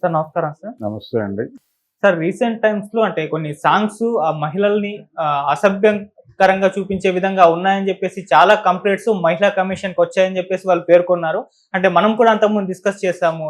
Sir నమస్కారం sir. నమస్తే అండి. సార్ రీసెంట్ టైమ్స్‌లో అంటే కొన్ని సాంగ్స్ ఆ మహిళల్ని అసభ్యకరంగా చూపించే విధంగా ఉన్నాయని చెప్పేసి చాలా కంప్లెయింట్స్ మహిళా కమిషన్‌కొచ్చాయని చెప్పేసి వాళ్ళు పేర్కొన్నారు. అంటే మనం కూడా అంతకుముందు డిస్కస్ చేసాము.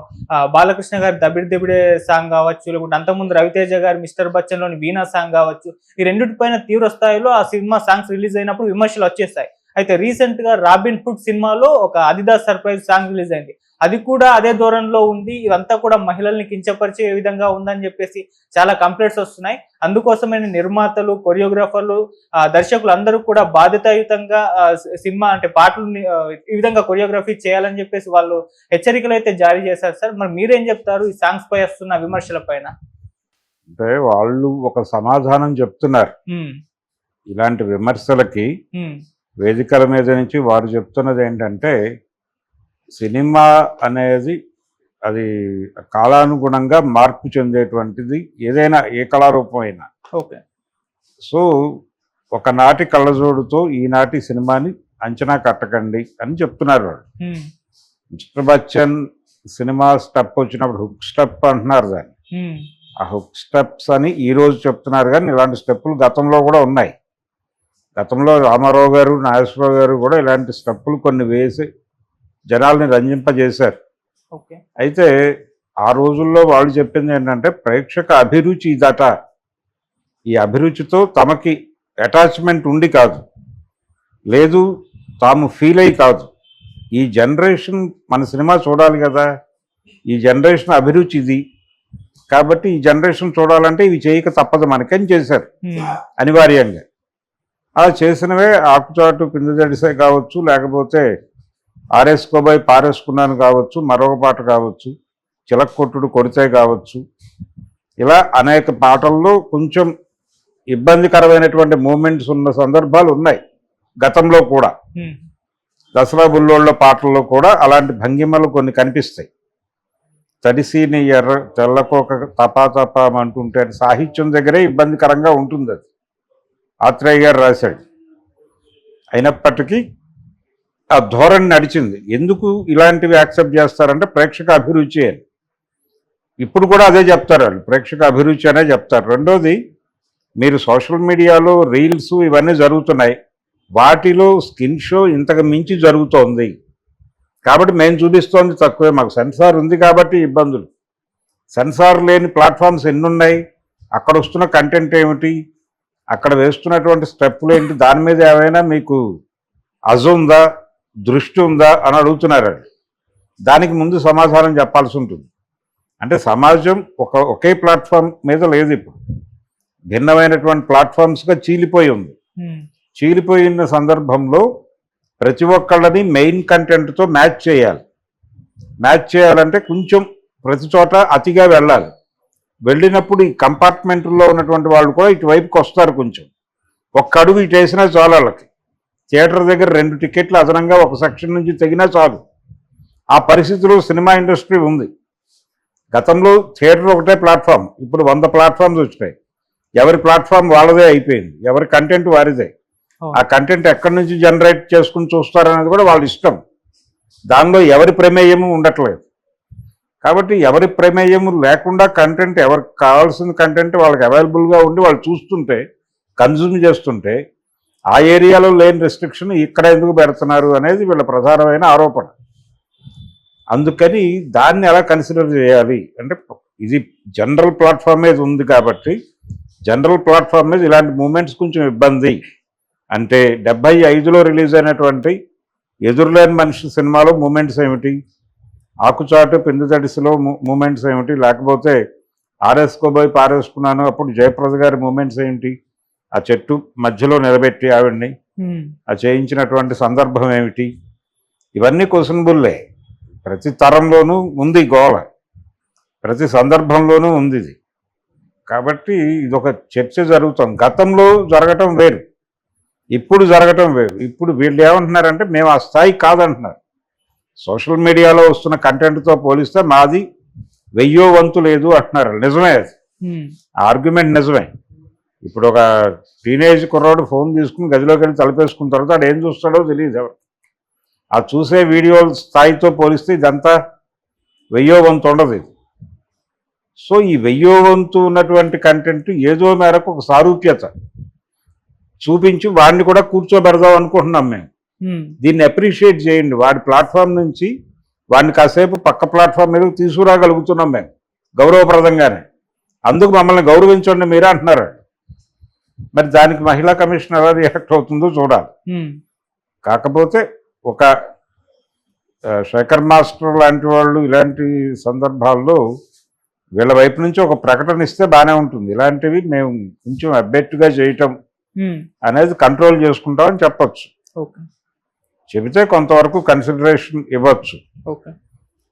బాలకృష్ణ గారి 'దబిడి దబిడే' సాంగ్ కావచ్చు, లేకుంటే అంతకుముందు రవితేజ గారి 'మిస్టర్ బచ్చన్‌లోని' 'వీణా' సాంగ్ కావచ్చు. ఈ రెండిటిపైన తీవ్ర స్థాయిలో ఆ సినిమా సాంగ్స్ రిలీజ్ అయినప్పుడు విమర్శలు వచ్చేసాయి. అయితే రీసెంట్‌గా 'రాబిన్ హుడ్' సినిమాలో ఒక 'అదిదాస్ సర్ప్రైజ్' సాంగ్ రిలీజ్ అయింది. అది కూడా అదే ధోరణిలో ఉంది. ఇదంతా కూడా మహిళల్ని కించపరిచే విధంగా ఉందని చెప్పేసి చాలా కంప్లెయింట్స్ వస్తున్నాయి. అందుకోసమే నిర్మాతలు, కొరియోగ్రాఫర్లు, దర్శకులు అందరూ కూడా బాధ్యతాయుతంగా సినిమా అంటే పాటలని ఈ విధంగా కొరియోగ్రఫీ చేయాలని చెప్పేసి వాళ్ళు హెచ్చరికలు అయితే జారీ చేశారు సార్. మరి మీరేం చెప్తారు ఈ సాంగ్స్ పై వస్తున్న విమర్శల పైన? అంటే వాళ్ళు ఒక సమాధానం చెప్తున్నారు. ఇలాంటి విమర్శలకి వేదికల మీద నుంచి వారు చెప్తున్నది ఏంటంటే, సినిమా అనేది అది కాలానుగుణంగా మార్పు చెందేటువంటిది, ఏదైనా ఏ కళారూపం అయినా. ఓకే. సో ఒకనాటి కళ్ళజోడుతో ఈనాటి సినిమాని అంచనా కట్టకండి అని చెప్తున్నారు వాళ్ళు. మిస్టర్ బచ్చన్ సినిమా స్టెప్ వచ్చినప్పుడు హుక్ స్టెప్ అంటున్నారు దాన్ని. ఆ హుక్ స్టెప్స్ అని ఈరోజు చెప్తున్నారు, కానీ ఇలాంటి స్టెప్పులు గతంలో కూడా ఉన్నాయి. గతంలో రామారావు గారు, నాగేశ్వరరావు గారు కూడా ఇలాంటి స్టెప్పులు కొన్ని వేసి జనాల్ని రంజింపజేశారు. అయితే ఆ రోజుల్లో వాళ్ళు చెప్పింది ఏంటంటే, ప్రేక్షక అభిరుచి ఇదట. ఈ అభిరుచితో తమకి అటాచ్మెంట్ ఉండి కాదు, లేదు తాము ఫీల్ అయ్యి కాదు, ఈ జనరేషన్ మన సినిమా చూడాలి కదా, ఈ జనరేషన్ అభిరుచి ఇది కాబట్టి ఈ జనరేషన్ చూడాలంటే ఇవి చేయక తప్పదు మనకని చేశారు అనివార్యంగా. అలా చేసినవే ఆకుచాటు పిందెజడిసే కావచ్చు, లేకపోతే ఆరేసుకోబోయి పారేసుకున్నాను కావచ్చు, మరొక పాట కావచ్చు, చిలక్కొట్టుడు కొడితే కావచ్చు. ఇలా అనేక పాటల్లో కొంచెం ఇబ్బందికరమైనటువంటి మూమెంట్స్ ఉన్న సందర్భాలు ఉన్నాయి గతంలో కూడా. దసరా బుల్లోళ్ళ పాటల్లో కూడా అలాంటి భంగిమలు కొన్ని కనిపిస్తాయి. తడిసీని ఎర్ర తెల్లకోక తపా అంటుంటే సాహిత్యం దగ్గరే ఇబ్బందికరంగా ఉంటుంది. అది ఆత్రేయ గారు రాశాడు. అయినప్పటికీ ఆ ధోరణి నడిచింది. ఎందుకు ఇలాంటివి యాక్సెప్ట్ చేస్తారంటే ప్రేక్షక అభిరుచి అని. ఇప్పుడు కూడా అదే చెప్తారు వాళ్ళు, ప్రేక్షక అభిరుచి అనే చెప్తారు. రెండోది, మీరు సోషల్ మీడియాలో రీల్స్ ఇవన్నీ జరుగుతున్నాయి, వాటిలో స్కిన్ షో ఇంతకు మించి జరుగుతోంది కాబట్టి మేము చూపిస్తోంది తక్కువే. మాకు సెన్సార్ ఉంది కాబట్టి ఇబ్బందులు. సెన్సార్ లేని ప్లాట్ఫామ్స్ ఎన్నున్నాయి, అక్కడ వస్తున్న కంటెంట్ ఏమిటి, అక్కడ వేస్తున్నటువంటి స్టెప్పులు ఏంటి, దాని మీద ఏమైనా మీకు అజు ఉందా, దృష్టి ఉందా అని అడుగుతున్నారు. దానికి ముందు సమాధానం చెప్పాల్సి ఉంటుంది. అంటే సమాజం ఒకే ప్లాట్ఫామ్ మీద లేదు, ఇప్పుడు భిన్నమైనటువంటి ప్లాట్ఫామ్స్గా చీలిపోయి ఉంది. చీలిపోయిన సందర్భంలో ప్రతి ఒక్కళ్ళని మెయిన్ కంటెంట్తో మ్యాచ్ చేయాలి. మ్యాచ్ చేయాలంటే కొంచెం ప్రతి చోట అతిగా వెళ్ళాలి. వెళ్ళినప్పుడు ఈ కంపార్ట్మెంట్లో ఉన్నటువంటి వాళ్ళు కూడా ఇటువైపుకి వస్తారు. కొంచెం ఒక్క అడుగు ఇటు వేసినా చాలు. వాళ్ళకి థియేటర్ దగ్గర 2 టికెట్లు అదనంగా ఒక సెక్షన్ నుంచి తెగినా చాలు. ఆ పరిస్థితిలో సినిమా ఇండస్ట్రీ ఉంది. గతంలో థియేటర్ ఒకటే ప్లాట్ఫామ్, ఇప్పుడు 100 ప్లాట్ఫామ్స్ వచ్చినాయి. ఎవరి ప్లాట్ఫామ్ వాళ్ళదే అయిపోయింది, ఎవరి కంటెంట్ వారిదే. ఆ కంటెంట్ ఎక్కడి నుంచి జనరేట్ చేసుకుని చూస్తారనేది కూడా వాళ్ళ ఇష్టం. దానిలో ఎవరి ప్రమేయము ఉండట్లేదు. కాబట్టి ఎవరి ప్రమేయము లేకుండా కంటెంట్, ఎవరికి కావాల్సిన కంటెంట్ వాళ్ళకి అవైలబుల్గా ఉండి వాళ్ళు చూస్తుంటే, కన్జ్యూమ్ చేస్తుంటే, ఆ ఏరియాలో లేని రెస్ట్రిక్షన్ ఇక్కడ ఎందుకు పెడుతున్నారు అనేది వీళ్ళ ప్రధానమైన ఆరోపణ. అందుకని దాన్ని ఎలా కన్సిడర్ చేయాలి అంటే, ఇది జనరల్ ప్లాట్ఫామ్ మీద ఉంది కాబట్టి జనరల్ ప్లాట్ఫామ్ మీద ఇలాంటి మూమెంట్స్ కొంచెం ఇబ్బంది. అంటే 75లో రిలీజ్ అయినటువంటి ఎదురులేని మనిషి సినిమాలో మూమెంట్స్ ఏమిటి, ఆకుచాటు పిందెజడిసిలో మూమెంట్స్ ఏమిటి, లేకపోతే ఆరేసుకోబోయి పారేసుకున్నాను అప్పుడు జయప్రద గారి మూమెంట్స్ ఏంటి, ఆ చెట్టు మధ్యలో నిలబెట్టి ఆవిడ్ని ఆ చేయించినటువంటి సందర్భం ఏమిటి, ఇవన్నీ క్వశ్చనబుల్లే. ప్రతి తరంలోనూ ఉంది గోల, ప్రతి సందర్భంలోనూ ఉంది ఇది. కాబట్టి ఇదొక చర్చ జరుగుతుంది. గతంలో జరగటం వేరు, ఇప్పుడు జరగటం వేరు. ఇప్పుడు వీళ్ళు ఏమంటున్నారంటే మేము ఆ స్థాయి కాదంటున్నారు. సోషల్ మీడియాలో వస్తున్న కంటెంట్తో పోలిస్తే మాది 1000వ వంతు లేదు అంటున్నారు. నిజమే, అది ఆర్గ్యుమెంట్ నిజమే. ఇప్పుడు ఒక టీనేజ్ కుర్రాడు ఫోన్ తీసుకుని గదిలోకి వెళ్ళి తలపేసుకున్న తర్వాత వాడు ఏం చూస్తాడో తెలియదు ఎవరు. ఆ చూసే వీడియోల స్థాయితో పోలిస్తే ఇదంతా 1000వ వంతు ఉండదు. ఇది సో ఈ 1000 వంతు ఉన్నటువంటి కంటెంట్ ఏదో మేరకు ఒక సారూప్యత చూపించి వాడిని కూడా కూర్చోబెడదాం అనుకుంటున్నాం మేము. దీన్ని అప్రిషియేట్ చేయండి. వాడి ప్లాట్ఫామ్ నుంచి వాడిని కాసేపు పక్క ప్లాట్ఫామ్ మీద తీసుకురాగలుగుతున్నాం మేము గౌరవప్రదంగానే. అందుకు మమ్మల్ని గౌరవించండి మీరే అంటున్నారు. మరి దానికి మహిళా కమిషన్ ఎలా రియాక్ట్ అవుతుందో చూడాలి. కాకపోతే ఒక శేఖర్ మాస్టర్ లాంటి వాళ్ళు ఇలాంటి సందర్భాల్లో వీళ్ళ వైపు నుంచి ఒక ప్రకటన ఇస్తే బాగానే ఉంటుంది. ఇలాంటివి మేము కొంచెం అబ్బెట్టుగా చేయటం అనేది కంట్రోల్ చేసుకుంటామని చెప్పచ్చు. చెబితే కొంతవరకు కన్సిడరేషన్ ఇవ్వచ్చు.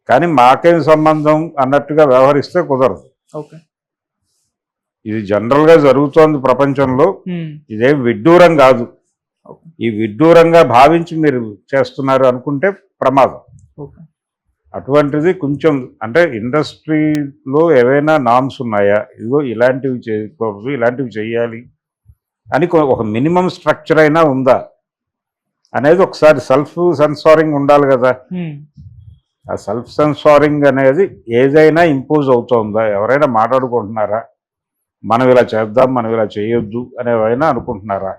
కానీ మాకేం సంబంధం అన్నట్టుగా వ్యవహరిస్తే కుదరదు. ఇది జనరల్గా జరుగుతోంది ప్రపంచంలో. ఇదేం విడ్డూరం కాదు. ఈ విడ్డూరంగా భావించి మీరు చేస్తున్నారు అనుకుంటే ప్రమాదం. అటువంటిది కొంచెం అంటే ఇండస్ట్రీలో ఏవైనా నామ్స్ ఉన్నాయా, ఇదిగో ఇలాంటివి చేయకూడదు, ఇలాంటివి చేయాలి అని ఒక మినిమం స్ట్రక్చర్ అయినా ఉందా అనేది ఒకసారి సెల్ఫ్ సెన్సారింగ్ ఉండాలి కదా. ఆ సెల్ఫ్ సెన్సారింగ్ అనేది ఏదైనా ఇంపోజ్ అవుతుందా, ఎవరైనా మాట్లాడుకుంటున్నారా, మనం ఇలా చేద్దాం మనం ఇలా చేయొద్దు అనేవైనా అనుకుంటున్నారా?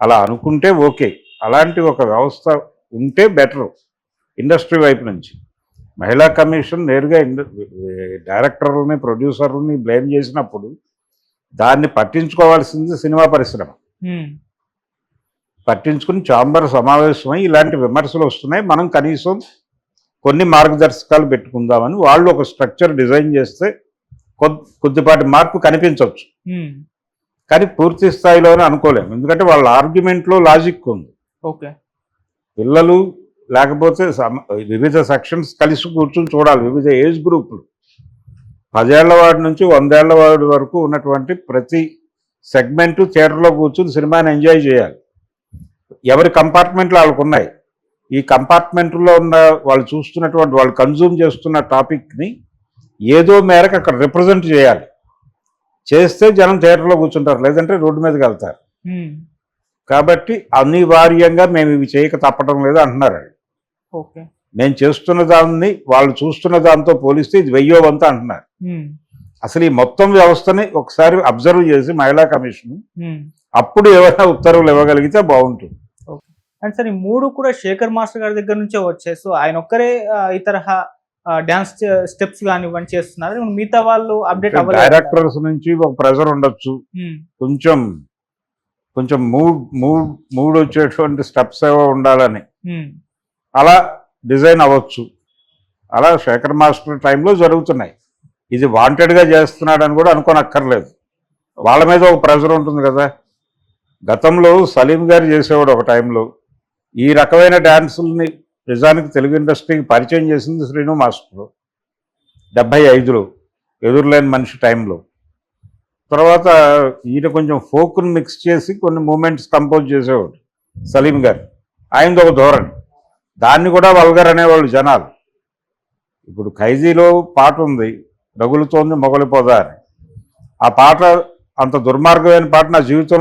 అలా అనుకుంటే ఓకే. అలాంటి ఒక వ్యవస్థ ఉంటే బెటరు ఇండస్ట్రీ వైపు నుంచి. మహిళా కమిషన్ నేరుగా డైరెక్టర్లని ప్రొడ్యూసర్లని బ్లేమ్ చేసినప్పుడు దాన్ని పట్టించుకోవాల్సింది సినిమా పరిశ్రమ. పట్టించుకుని ఛాంబర్ సమావేశమై ఇలాంటి విమర్శలు వస్తున్నాయి, మనం కనీసం కొన్ని మార్గదర్శకాలు పెట్టుకుందామని వాళ్ళు ఒక స్ట్రక్చర్ డిజైన్ చేస్తే కొద్దిపాటి మార్పు కనిపించవచ్చు. కానీ పూర్తి స్థాయిలోనే అనుకోలేము. ఎందుకంటే వాళ్ళ ఆర్గ్యుమెంట్లో లాజిక్ ఉంది. పిల్లలు లేకపోతే వివిధ సెక్షన్స్ కలిసి కూర్చుని చూడాలి. వివిధ ఏజ్ గ్రూపులు 10 ఏళ్ల వాడి నుంచి 100 ఏళ్ల వాడి వరకు ఉన్నటువంటి ప్రతి సెగ్మెంటు థియేటర్లో కూర్చుని సినిమాని ఎంజాయ్ చేయాలి. ఎవరి కంపార్ట్మెంట్లు వాళ్ళకు ఉన్నాయి. ఈ కంపార్ట్మెంట్లో ఉన్న వాళ్ళు చూస్తున్నటువంటి వాళ్ళు కన్జ్యూమ్ చేస్తున్న టాపిక్ని ఏదో మేరకు అక్కడ రిప్రజెంట్ చేయాలి. చేస్తే జనం థియేటర్లో కూర్చుంటారు, లేదంటే రోడ్డు మీదకి వెళ్తారు. కాబట్టి అనివార్యంగా మేము ఇవి చేయక తప్పడం లేదు అంటున్నారు. మేము చేస్తున్న దాన్ని వాళ్ళు చూస్తున్న దాంతో పోలిస్తే ఇది 1000 వంతు అంటున్నారు. అసలు ఈ మొత్తం వ్యవస్థని ఒకసారి అబ్జర్వ్ చేసి మహిళా కమిషన్ అప్పుడు ఏమైనా ఉత్తర్వులు ఇవ్వగలిగితే బాగుంటుంది. అండ్ సార్, ఈ 3 కూడా శేఖర్ మాస్టర్ గారి దగ్గర నుంచే వచ్చాయి. సో ఆయన ఒక్కరే ఈ తరహా డాన్స్ స్టెప్స్ కానివ్వండి చేస్తున్నారు, మిగతా వాళ్ళు అప్డేట్ అవ్వలేదు. డైరెక్టర్స్ నుంచి ఒక ప్రెజర్ ఉండొచ్చు, కొంచెం కొంచెం మూడ్ వచ్చేటువంటి స్టెప్స్ ఏవో ఉండాలని అలా డిజైన్ అవ్వచ్చు. అలా శేఖర్ మాస్టర్ టైంలో జరుగుతున్నాయి. ఇది వాంటెడ్గా చేస్తున్నాడని కూడా అనుకోనక్కర్లేదు. వాళ్ళ మీద ఒక ప్రెజర్ ఉంటుంది కదా. గతంలో సలీం గారు చేసేవాడు ఒక టైంలో. ఈ రకమైన డ్యాన్సుల్ని నిజానికి తెలుగు ఇండస్ట్రీకి పరిచయం చేసింది శ్రీను మాస్టర్ 75లో ఎదురులేని మనిషి టైంలో. తర్వాత ఈయన కొంచెం ఫోక్ను మిక్స్ చేసి కొన్ని మూమెంట్స్ కంపోజ్ చేసేవాడు సలీం గారు. ఆయనది ఒక ధోరణి. దాన్ని కూడా వల్గర్ అనేవాళ్ళు జనాలు. ఇప్పుడు ఖైదీలో పాట ఉంది, రగులుతోంది మొగలిపోదా అని. ఆ పాట అంత దుర్మార్గమైన పాట నా జీవితంలో